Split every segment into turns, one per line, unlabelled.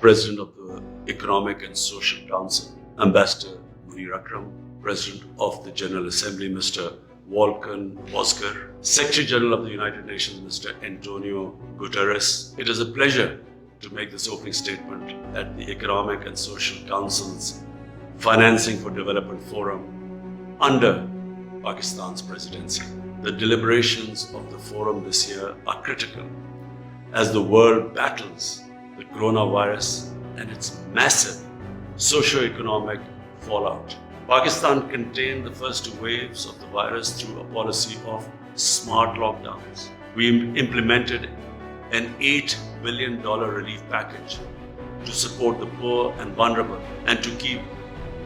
President of the Economic and Social Council, Ambassador Munir Akram, President of the General Assembly, Mr. Volkan Bozkır, Secretary General of the United Nations, Mr. Antonio Guterres. It is a pleasure to make this opening statement at the Economic and Social Council's Financing for Development Forum under Pakistan's presidency. The deliberations of the forum this year are critical as the world battles the coronavirus and its massive socio-economic fallout. Pakistan contained the first waves of the virus through a policy of smart lockdowns. We implemented an $8 billion relief package to support the poor and vulnerable and to keep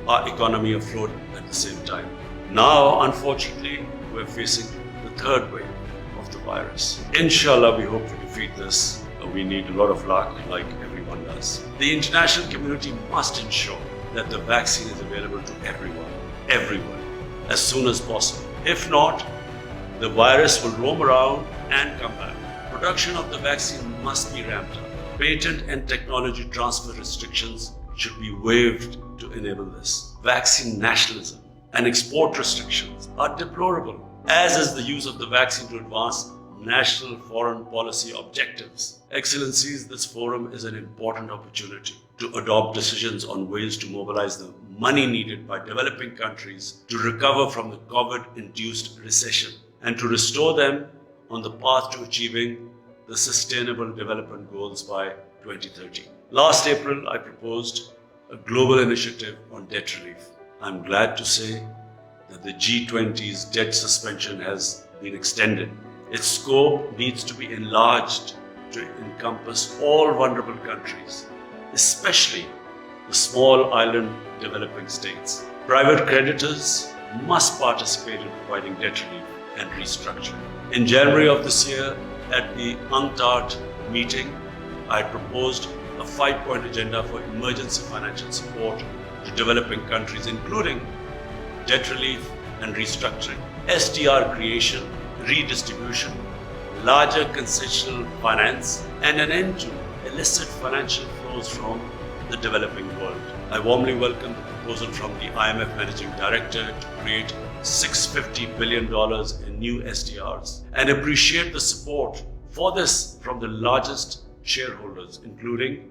our economy afloat at the same time. Now, unfortunately, we're facing the third wave of the virus. Inshallah, we hope to defeat this. We need a lot of luck, like everyone does. The international community must ensure that the vaccine is available to everyone, as soon as possible. If not, the virus will roam around and come back. Production of the vaccine must be ramped up. Patent and technology transfer restrictions should be waived to enable this. Vaccine nationalism and export restrictions are deplorable, as is the use of the vaccine to advance national foreign policy objectives. Excellencies, this forum is an important opportunity to adopt decisions on ways to mobilize the money needed by developing countries to recover from the COVID-induced recession and to restore them on the path to achieving the Sustainable Development Goals by 2030. Last April, I proposed a global initiative on debt relief. I'm glad to say that the G20's debt suspension has been extended. Its scope needs to be enlarged to encompass all vulnerable countries, especially the small island developing states. Private creditors must participate in providing debt relief and restructuring. In January of this year, at the UNCTAD meeting, I proposed a 5-point agenda for emergency financial support to developing countries, including debt relief and restructuring, SDR creation, redistribution, larger concessional finance, and an end to illicit financial flows from the developing world. I warmly welcome the proposal from the IMF Managing Director to create $650 billion in new SDRs and appreciate the support for this from the largest shareholders, including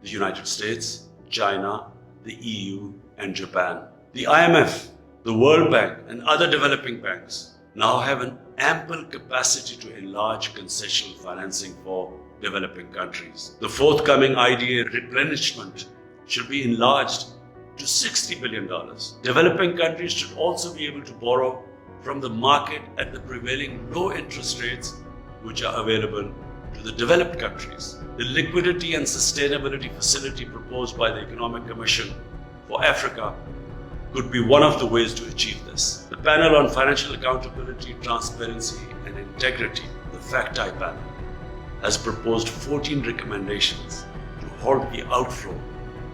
the United States, China, the EU, and Japan. The IMF, the World Bank, and other developing banks now have an ample capacity to enlarge concessional financing for developing countries. The forthcoming IDA replenishment should be enlarged to $60 billion. Developing countries should also be able to borrow from the market at the prevailing low interest rates which are available to the developed countries. The Liquidity and Sustainability Facility proposed by the Economic Commission for Africa could be one of the ways to achieve this. The Panel on Financial Accountability, Transparency and Integrity, the FACTI panel, has proposed 14 recommendations to halt the outflow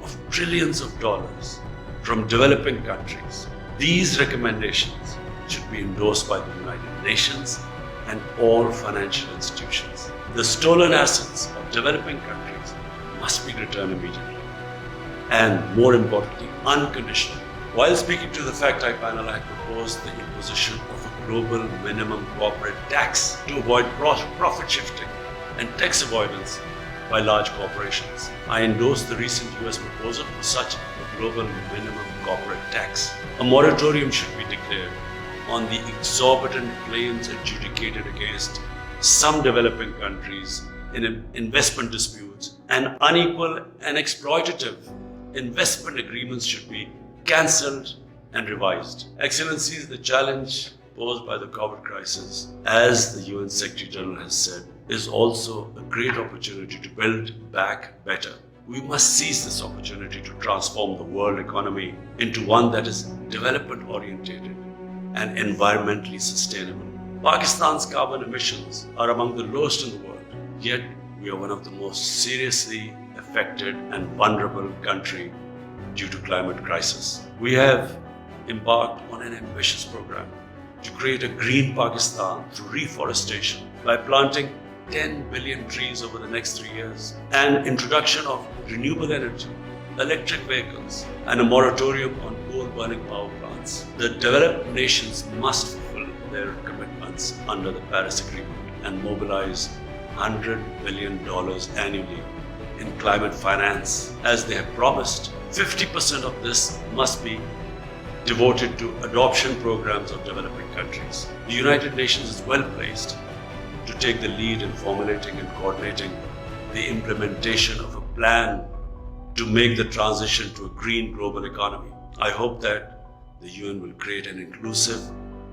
of trillions of dollars from developing countries. These recommendations should be endorsed by the United Nations and all financial institutions. The stolen assets of developing countries must be returned immediately and, more importantly, unconditionally. While speaking to the FACTI panel, I proposed the imposition of a global minimum corporate tax to avoid profit shifting and tax avoidance by large corporations. I endorsed the recent US proposal for such a global minimum corporate tax. A moratorium should be declared on the exorbitant claims adjudicated against some developing countries in investment disputes, and unequal and exploitative investment agreements should be cancelled and revised. Excellencies, the challenge posed by the COVID crisis, as the UN Secretary General has said, is also a great opportunity to build back better. We must seize this opportunity to transform the world economy into one that is development oriented and environmentally sustainable. Pakistan's carbon emissions are among the lowest in the world, yet we are one of the most seriously affected and vulnerable country due to climate crisis. We have embarked on an ambitious program to create a green Pakistan through reforestation by planting 10 billion trees over the next 3 years, and introduction of renewable energy, electric vehicles, and a moratorium on coal-burning power plants. The developed nations must fulfill their commitments under the Paris Agreement and mobilize $100 billion annually in climate finance, as they have promised. 50% of this must be devoted to adoption programs of developing countries. The United Nations is well placed to take the lead in formulating and coordinating the implementation of a plan to make the transition to a green global economy. I hope that the UN will create an inclusive,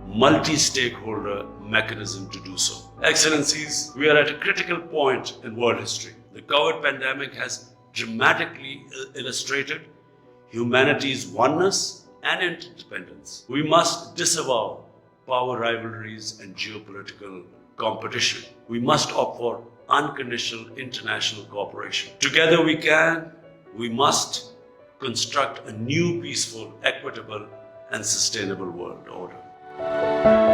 multi-stakeholder mechanism to do so. Excellencies, we are at a critical point in world history. The COVID pandemic has dramatically illustrated humanity's oneness and interdependence. We must disavow power rivalries and geopolitical competition. We must opt for unconditional international cooperation. Together we must construct a new peaceful, equitable, and sustainable world order.